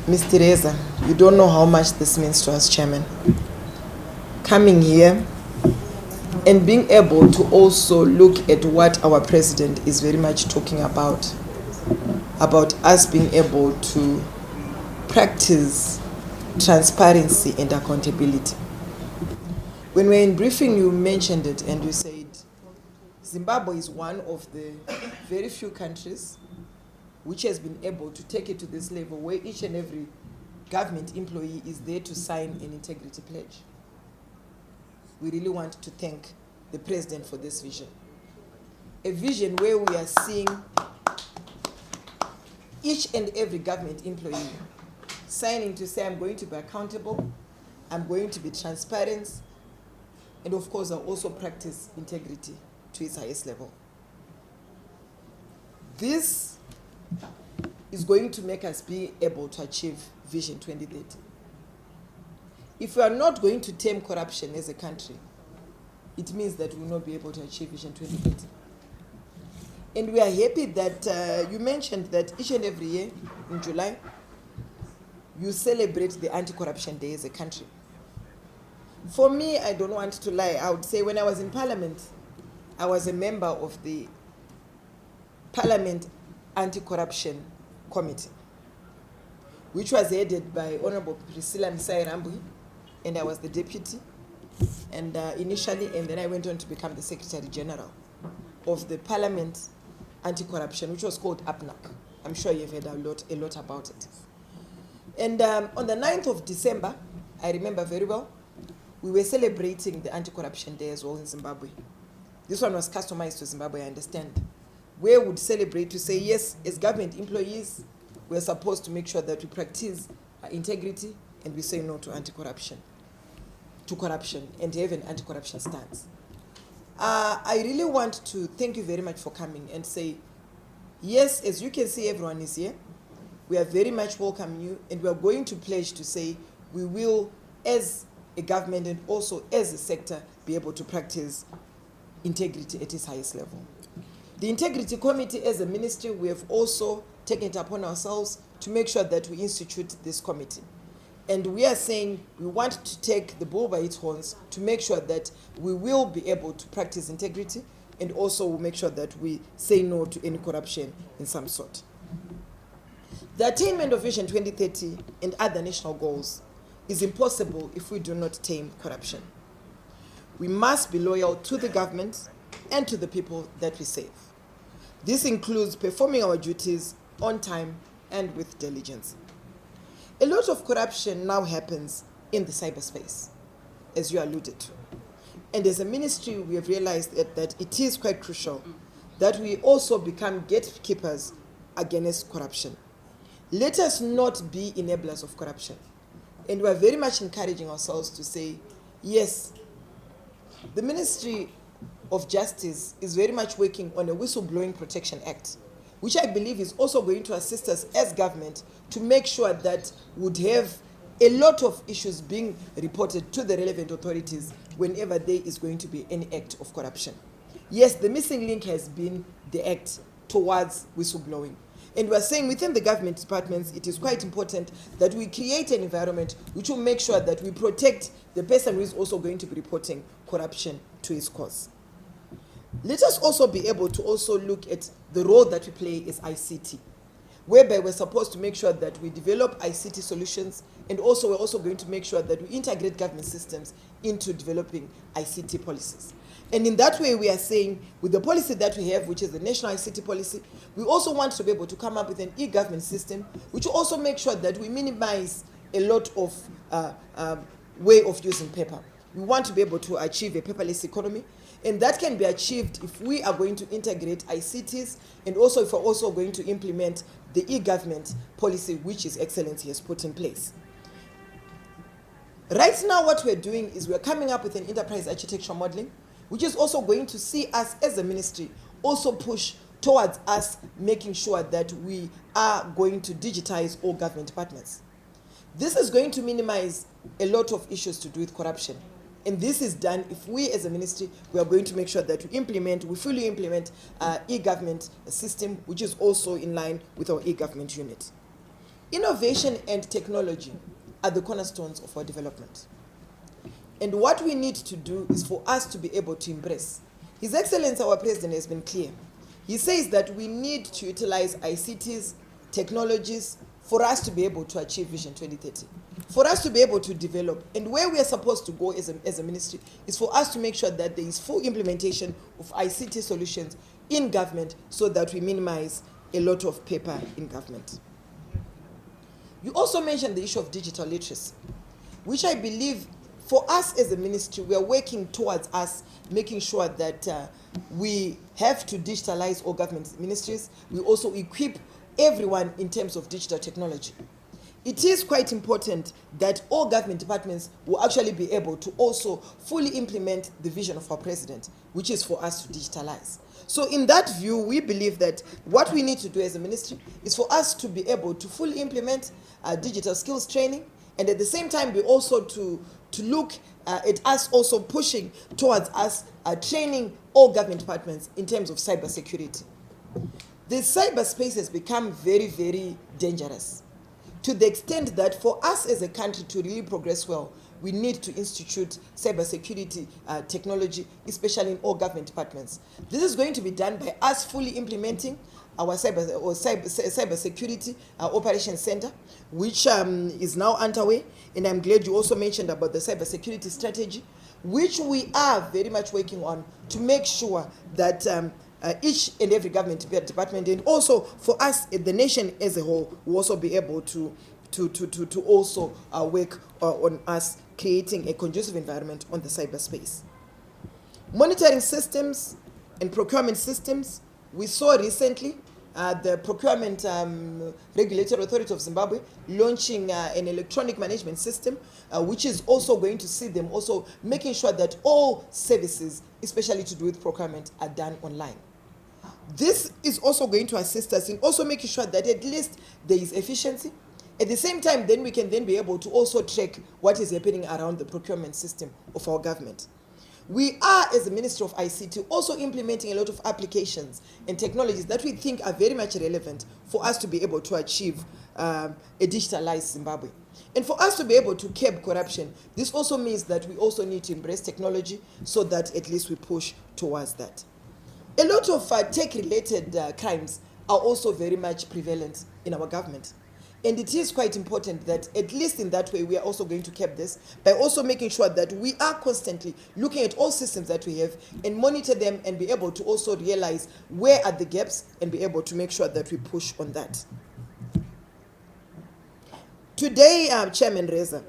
Ms. Teresa, you don't know how much this means to us, Chairman. Coming here and being able to also look at what our President is very much talking about us being able to practice transparency and accountability. When we were in briefing, you mentioned it and you said Zimbabwe is one of the very few countries which has been able to take it to this level where each and every government employee is there to sign an integrity pledge. We really want to thank the President for this vision. A vision where we are seeing each and every government employee signing to say, I'm going to be accountable, I'm going to be transparent, and of course, I'll also practice integrity to its highest level. This is going to make us be able to achieve Vision 2030. If we are not going to tame corruption as a country, it means that we will not be able to achieve Vision 2030. And we are happy that you mentioned that each and every year in July, you celebrate the Anti-Corruption Day as a country. For me, I don't want to lie. I would say when I was in Parliament, I was a member of the Parliament Anti-Corruption Committee, which was headed by Honorable Priscilla Msai-Rambui, and I was the deputy. And initially, and then I went on to become the Secretary General of the Parliament Anti-Corruption, which was called APNAC. I'm sure you've heard a lot about it. And on the 9th of December, I remember very well, we were celebrating the Anti-Corruption Day as well in Zimbabwe. This one was customized to Zimbabwe, I understand. We would celebrate to say, yes, as government employees, we're supposed to make sure that we practice integrity and we say no to anti-corruption, to corruption, and have an anti-corruption stance. I really want to thank you very much for coming and say, yes, as you can see, everyone is here. We are very much welcome you, and we are going to pledge to say we will, as a government and also as a sector, be able to practice integrity at its highest level. The Integrity Committee, as a ministry, we have also taken it upon ourselves to make sure that we institute this committee. And we are saying we want to take the bull by its horns to make sure that we will be able to practice integrity, and also we'll make sure that we say no to any corruption in some sort. The attainment of Vision 2030 and other national goals is impossible if we do not tame corruption. We must be loyal to the government and to the people that we serve. This includes performing our duties on time and with diligence. A lot of corruption now happens in the cyberspace, as you alluded to. And as a ministry, we have realized that it is quite crucial that we also become gatekeepers against corruption. Let us not be enablers of corruption. And we are very much encouraging ourselves to say, yes, the Ministry of Justice is very much working on a Whistleblowing Protection Act, which I believe is also going to assist us as government to make sure that we would have a lot of issues being reported to the relevant authorities whenever there is going to be any act of corruption. Yes, the missing link has been the act towards whistleblowing. And we're saying within the government departments, it is quite important that we create an environment which will make sure that we protect the person who is also going to be reporting corruption to its cause. Let us also be able to also look at the role that we play as ICT, whereby we're supposed to make sure that we develop ICT solutions, and also we're also going to make sure that we integrate government systems into developing ICT policies. And in that way, we are saying, with the policy that we have, which is the National ICT Policy, we also want to be able to come up with an e-government system, which will also make sure that we minimize a lot of way of using paper. We want to be able to achieve a paperless economy, and that can be achieved if we are going to integrate ICTs, and also if we're also going to implement the e-government policy, which His Excellency has put in place. Right now, what we're doing is we're coming up with an enterprise architecture modeling, which is also going to see us as a ministry also push towards us making sure that we are going to digitize all government departments. This is going to minimize a lot of issues to do with corruption. And this is done if we as a ministry, we are going to make sure that we fully implement e-government system, which is also in line with our e-government unit. Innovation and technology are the cornerstones of our development. And what we need to do is for us to be able to embrace. His Excellency, our President, has been clear. He says that we need to utilize ICTs, technologies, for us to be able to achieve Vision 2030, for us to be able to develop. And where we are supposed to go as a ministry is for us to make sure that there is full implementation of ICT solutions in government so that we minimize a lot of paper in government. You also mentioned the issue of digital literacy, which I believe for us as a ministry, we are working towards us making sure that we have to digitalize all government ministries. We also equip everyone in terms of digital technology. It is quite important that all government departments will actually be able to also fully implement the vision of our president, which is for us to digitalize. So in that view, we believe that what we need to do as a ministry is for us to be able to fully implement digital skills training, and at the same time be also to look at us also pushing towards us training all government departments in terms of cybersecurity. The cyberspace has become very, very dangerous, to the extent that for us as a country to really progress well, we need to institute cybersecurity technology, especially in all government departments. This is going to be done by us fully implementing our cybersecurity operations center, which is now underway. And I'm glad you also mentioned about the cybersecurity strategy, which we are very much working on to make sure that each and every government department, and also for us, the nation as a whole, will also be able to also work on us creating a conducive environment on the cyberspace. Monitoring systems and procurement systems. We saw recently the Procurement Regulatory Authority of Zimbabwe launching an electronic management system, which is also going to see them also making sure that all services, especially to do with procurement, are done online. This is also going to assist us in also making sure that at least there is efficiency. At the same time, then we can then be able to also track what is happening around the procurement system of our government. We are, as the Ministry of ICT, also implementing a lot of applications and technologies that we think are very much relevant for us to be able to achieve a digitalized Zimbabwe. And for us to be able to curb corruption, this also means that we also need to embrace technology so that at least we push towards that. A lot of tech-related crimes are also very much prevalent in our government. And it is quite important that at least in that way we are also going to curb this by also making sure that we are constantly looking at all systems that we have and monitor them and be able to also realize where are the gaps and be able to make sure that we push on that. Today, Chairman Reza,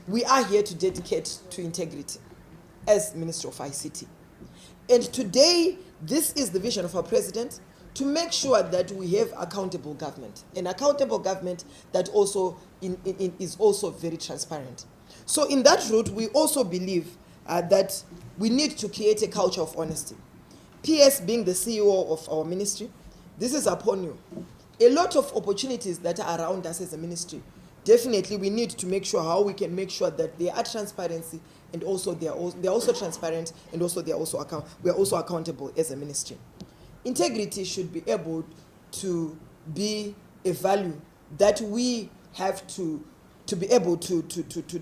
we are here to dedicate to integrity as Minister of ICT. And today, this is the vision of our president, to make sure that we have accountable government, an accountable government that also is also very transparent. So in that route, we also believe that we need to create a culture of honesty. PS being the CEO of our ministry, this is upon you. A lot of opportunities that are around us as a ministry, definitely we need to make sure how we can make sure that there are transparency and also they're also transparent, and also we are also accountable as a ministry. Integrity should be able to be a value that we have to be able to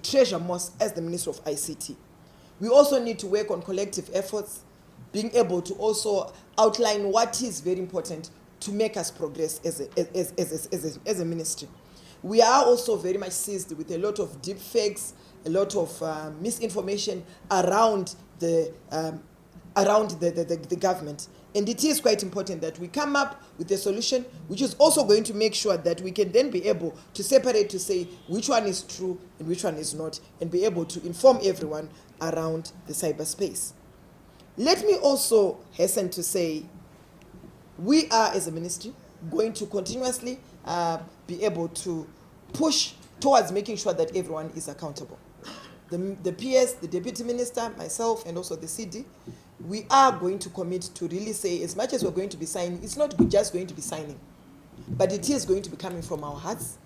treasure most as the Minister of ICT. We also need to work on collective efforts, being able to also outline what is very important to make us progress as a ministry. We are also very much seized with a lot of deep fakes, a lot of misinformation around the government. And it is quite important that we come up with a solution which is also going to make sure that we can then be able to separate, to say which one is true and which one is not, and be able to inform everyone around the cyberspace. Let me also hasten to say we are, as a ministry, going to continuously be able to push towards making sure that everyone is accountable. The PS, the Deputy Minister, myself, and also the CD, we are going to commit to really say, as much as we're going to be signing, it's not just going to be signing, but it is going to be coming from our hearts,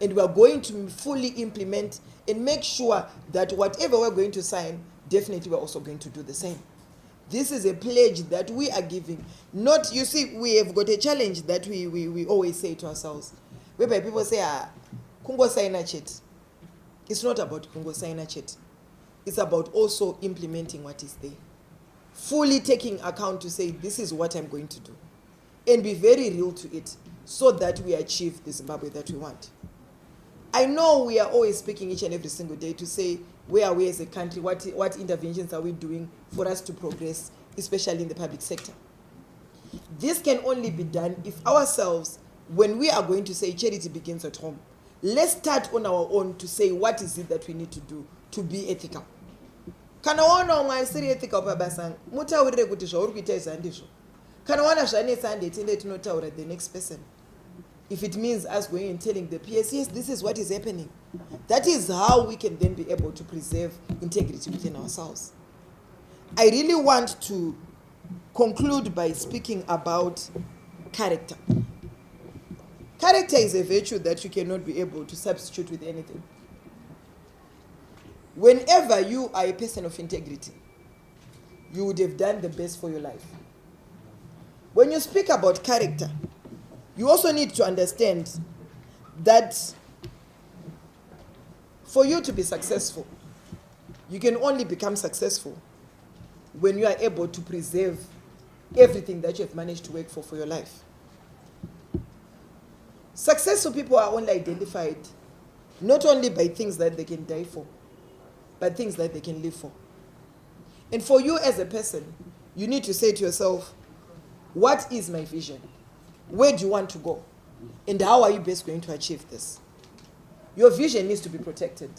and we are going to fully implement and make sure that whatever we're going to sign, definitely we're also going to do the same. This is a pledge that we are giving. Not, you see, we have got a challenge that we always say to ourselves. whereby people say, kungo signer chat. It's not about kungo signer chat. It's about also implementing what is there. Fully taking account to say, this is what I'm going to do. And be very real to it so that we achieve the Zimbabwe that we want. I know we are always speaking each and every single day to say, where are we as a country? What interventions are we doing for us to progress, especially in the public sector? This can only be done if ourselves, when we are going to say charity begins at home, let's start on our own to say what is it that we need to do to be ethical. Kana wana umwe ethical pabasanga mutaurire kuti zvauri kuita izandizvo. Kana wana zvanetsa ndetende tinotaura the next person. If it means us going and telling the PS, yes, this is what is happening. That is how we can then be able to preserve integrity within ourselves. I really want to conclude by speaking about character. Character is a virtue that you cannot be able to substitute with anything. Whenever you are a person of integrity, you would have done the best for your life. When you speak about character, you also need to understand that for you to be successful, you can only become successful when you are able to preserve everything that you have managed to work for your life. Successful people are only identified not only by things that they can die for, but things that they can live for. And for you as a person, you need to say to yourself, what is my vision? Where do you want to go? And how are you best going to achieve this? Your vision needs to be protected.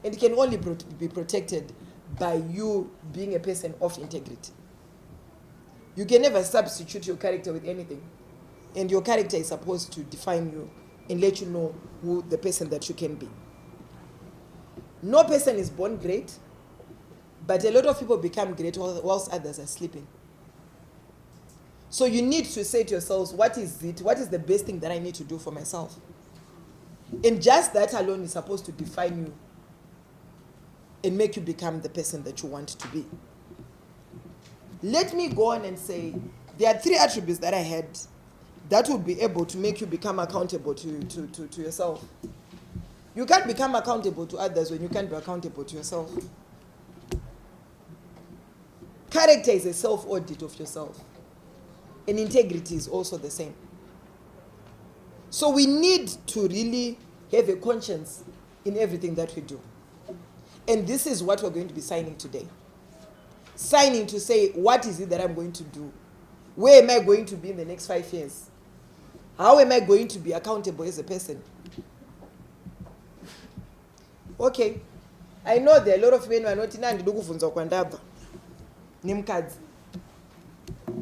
And it can only be protected by you being a person of integrity. You can never substitute your character with anything. And your character is supposed to define you and let you know who the person that you can be. No person is born great, but a lot of people become great whilst others are sleeping. So you need to say to yourselves, what is it? What is the best thing that I need to do for myself? And just that alone is supposed to define you and make you become the person that you want to be. Let me go on and say, there are 3 attributes that I had that would be able to make you become accountable to yourself. You can't become accountable to others when you can't be accountable to yourself. Character is a self-audit of yourself. And integrity is also the same. So we need to really have a conscience in everything that we do. And this is what we're going to be signing today. Signing to say, what is it that I'm going to do? Where am I going to be in the next 5 years? How am I going to be accountable as a person? Okay. I know there are a lot of men who are not in ndikufunza kwandabva. Nimkadzi.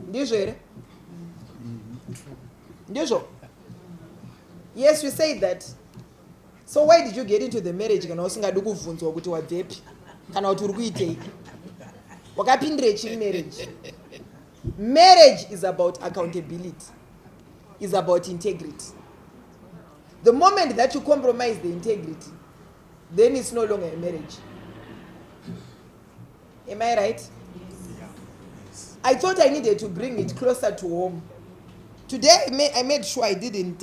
Ndizvo here? Ndizvo? Yes, you say that. So why did you get into the marriage kana usingadi kuvunzwa kuti wabvepi? Kana kuti uri kuitei? Wakapindire chii marriage? Marriage is about accountability. Is about integrity. The moment that you compromise the integrity, then it's no longer a marriage. Am I right? I thought I needed to bring it closer to home. Today I made sure I didn't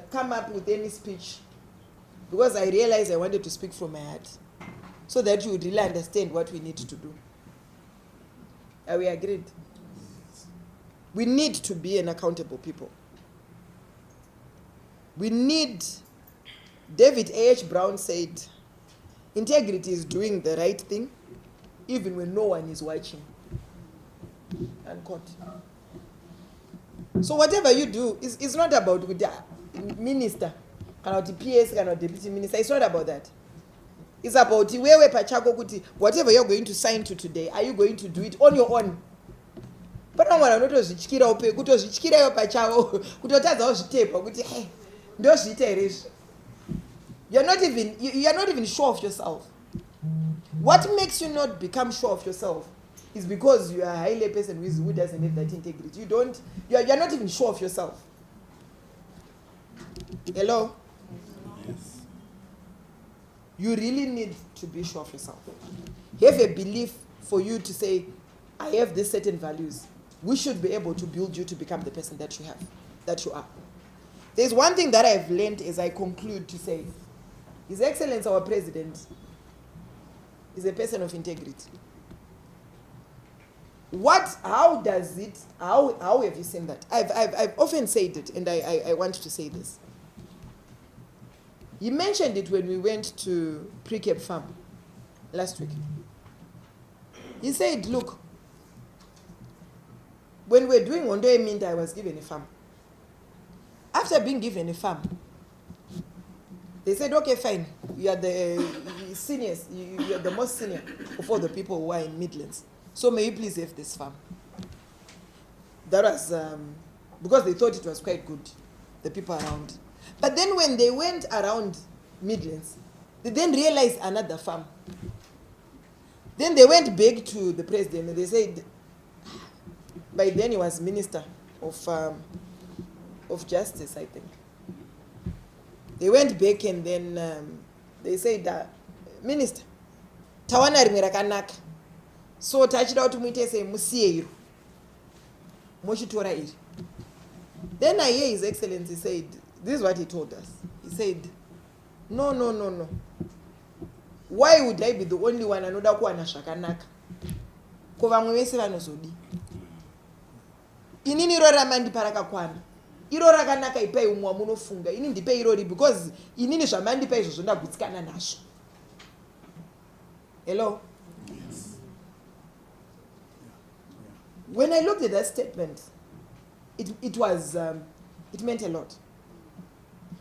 come up with any speech because I realized I wanted to speak from my heart so that you would really understand what we need to do. Are we agreed? We need to be an accountable people. We need, David A.H. Brown said, integrity is doing the right thing even when no one is watching. Unquote. So whatever you do, it's not about with the minister, cannot the PS, cannot deputy minister. It's not about that. It's about whatever you're going to sign to today, are you going to do it on your own? But no one kutozvityira upe kutozvityira yo pachavo kutotadzawo zvitepa kuti hey ndozviita here. You're not even sure of yourself. What makes you not become sure of yourself is because you are a highly person who doesn't have that integrity. You're not even sure of yourself. Hello? Yes. You really need to be sure of yourself. Have a belief for you to say, I have these certain values. We should be able to build you to become the person that you have, that you are. There's one thing that I've learned as I conclude to say, His Excellency our President is a person of integrity. How have you seen that? I've often said it, and I want to say this. He mentioned it when we went to Pre-Cape Farm last week. He said, look, when we're doing Ondo Minda, I was given a farm. After being given a farm, they said, okay, fine, you are the seniors, you are the most senior of all the people who are in Midlands. So may you please have this farm. That was because they thought it was quite good, the people around. But then when they went around Midlands, they then realized another farm. Then they went back to the president and they said, by then he was Minister of Justice, I think. They went back and then they said, Minister, tawana rimwe rakanaka. So tachida kuti muite sei musiye iro. Mochitora iri. Then I hear His Excellency said, this is what he told us. He said, no. Why would I be the only one anoda kuwana zvakanaka? Ko vamwe vese vanozodi. Inini iro ramandipa rakakwana. Iro rakanaka ipai umwe munofunga. Ini ndipe irori because inini zvamandipa izvo ndagutsikana nazvo. Hello? Yes. When I looked at that statement, it meant a lot.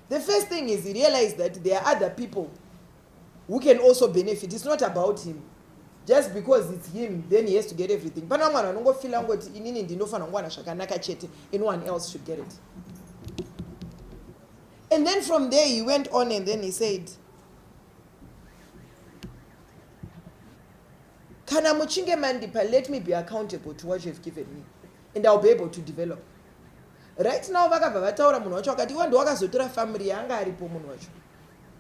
The first thing is he realized that there are other people who can also benefit. It's not about him. Just because it's him, then he has to get everything. But anyone else should get it. And then from there he went on and then he said, Kana muchinge mandipa, let me be accountable to what you have given me. And I'll be able to develop. Right now, vakabva vataura munhu wacho akati iwo ndiwakazotora family yanga aripo munhu wacho.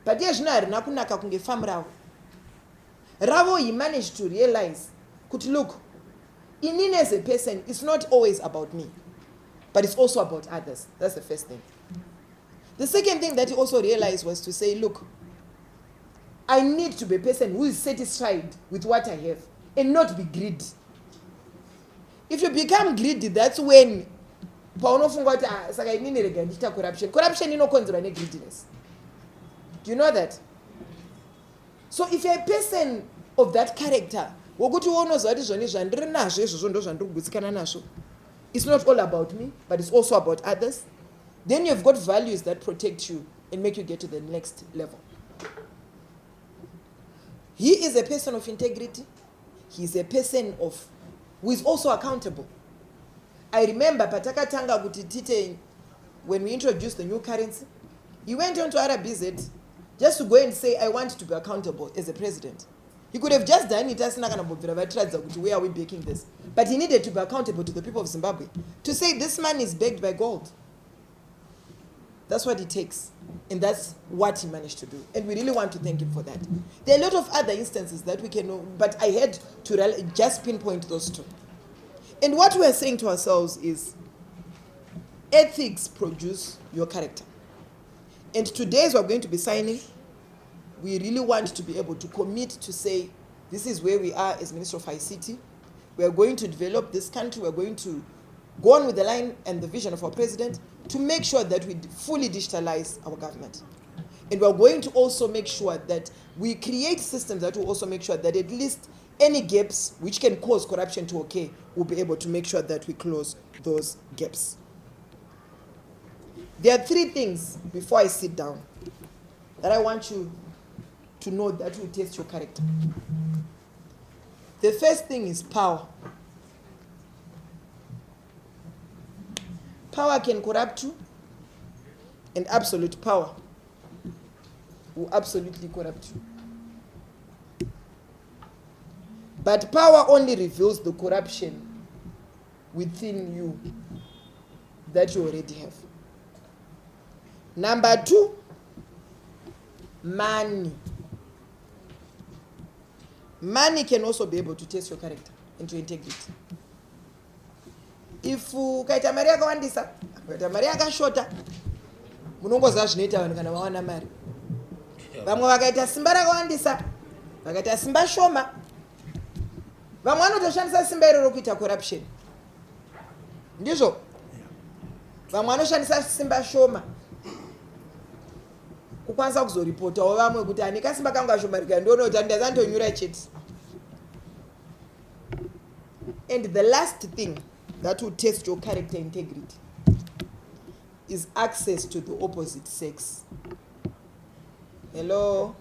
But iye zvino harina kunaka kunge family ravo. Ravo, he managed to realize, kuti look, inini as a person, it's not always about me, but it's also about others. That's the first thing. The second thing that he also realized was to say, look, I need to be a person who is satisfied with what I have and not be greedy. If you become greedy, that's when corruption inokonzerwa negreediness. Do you know that? So if you're a person of that character, it's not all about me, but it's also about others. Then you've got values that protect you and make you get to the next level. He is a person of integrity. He is a person who is also accountable. I remember Pataka Tanga Gutitite, when we introduced the new currency, he went on to RBZ just to go and say, I want to be accountable as a president. He could have just done it, where are we baking this? But he needed to be accountable to the people of Zimbabwe. To say this man is backed by gold. That's what it takes. And that's what he managed to do. And we really want to thank him for that. There are a lot of other instances that we can know, but I had to just pinpoint those two. And what we are saying to ourselves is, ethics produce your character. And today, as we're going to be signing, we really want to be able to commit to say, this is where we are as Minister of ICT. We are going to develop this country. We're going to go on with the line and the vision of our president to make sure that we fully digitalize our government. And we're going to also make sure that we create systems that will also make sure that at least any gaps which can cause corruption to occur, we'll be able to make sure that we close those gaps. There are three things before I sit down that I want you to know that will test your character. The first thing is power. Power can corrupt you, and absolute power will absolutely corrupt you. But power only reveals the corruption within you that you already have. Number two, money. Money can also be able to test your character and your integrity. If ukaita mari yakawandisa, ukaita mari yakashota, Munongoziva zvinoita vanhu kana vawana mari. Vamwe vakaita simba rakawandisa, vakaita simba shoma. Vamwe vanotoshandisa simba iroro kuita corruption. Ndizvo? Vamwe vanoshandisa simba shoma kukwanisa kuzoripotawo vamwe kuti ani kasimba kangu kashoma ndione kuti ndazandonyura chete. And the last thing that will test your character integrity is access to the opposite sex. Hello?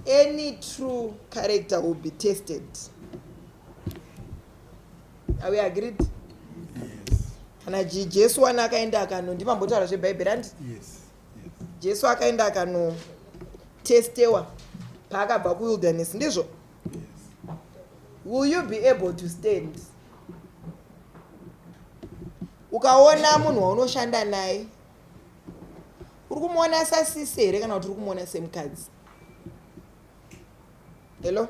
Any true character will be tested. Are we agreed? Yes. Kana Jesu wana akaenda akano ndimambotaura zvebhaibheri handi? Yes. Jesu akaenda akano testewa paakabva kuwilderness ndizvo? Yes. Will you be able to stand? Ukaona munhu waunoshanda naye uri kumuona sasisi here kana kuti uri kumuona semukadzi? Hello?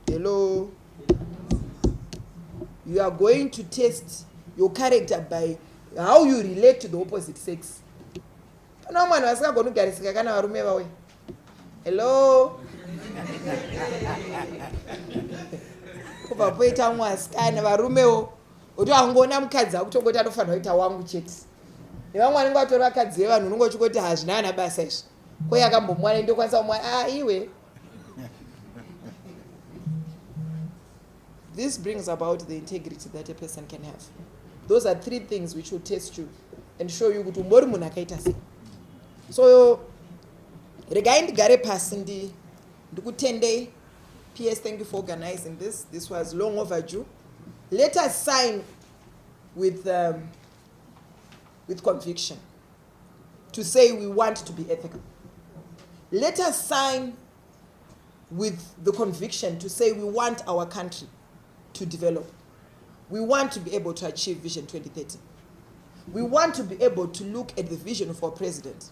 Hello? You are going to test your character by how you relate to the opposite sex. Pana mwana vasingagoni kugarisika kana varume vawe. Hello? Kubva poita mwasikana varumewo utoangoona mukadzi akutongoti anofanira kuita wangu chete. Nevamwe vanenge vatori vakadzi vevanhu unenge uchingoti hazvina ana basa izvi. Ko yakambomwana ndokwanisa kumwana iwe. This brings about the integrity that a person can have. Those are 3 things which will test you and show you kuti umbori munhu akaita sei. So regai ndigare pasi ndikutendei. PS, thank you for organizing this. This was long overdue. Let us sign with conviction to say we want to be ethical. Let us sign with the conviction to say we want our country to develop. We want to be able to achieve Vision 2030. We want to be able to look at the vision of our president.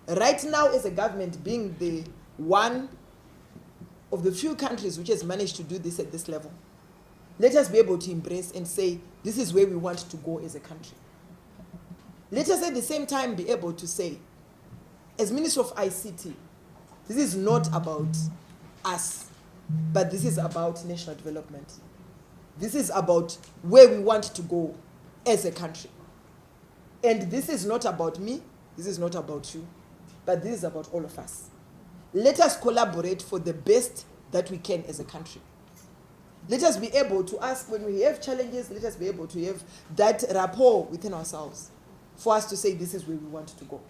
Right now, as a government, being the one of the few countries which has managed to do this at this level, let us be able to embrace and say, this is where we want to go as a country. Let us at the same time be able to say, as Minister of ICT, this is not about us, but this is about national development. This is about where we want to go as a country. And this is not about me, this is not about you, but this is about all of us. Let us collaborate for the best that we can as a country. Let us be able to ask when we have challenges, let us be able to have that rapport within ourselves for us to say this is where we want to go.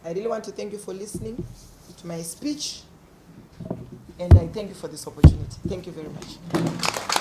I really want to thank you for listening to my speech, and I thank you for this opportunity. Thank you very much.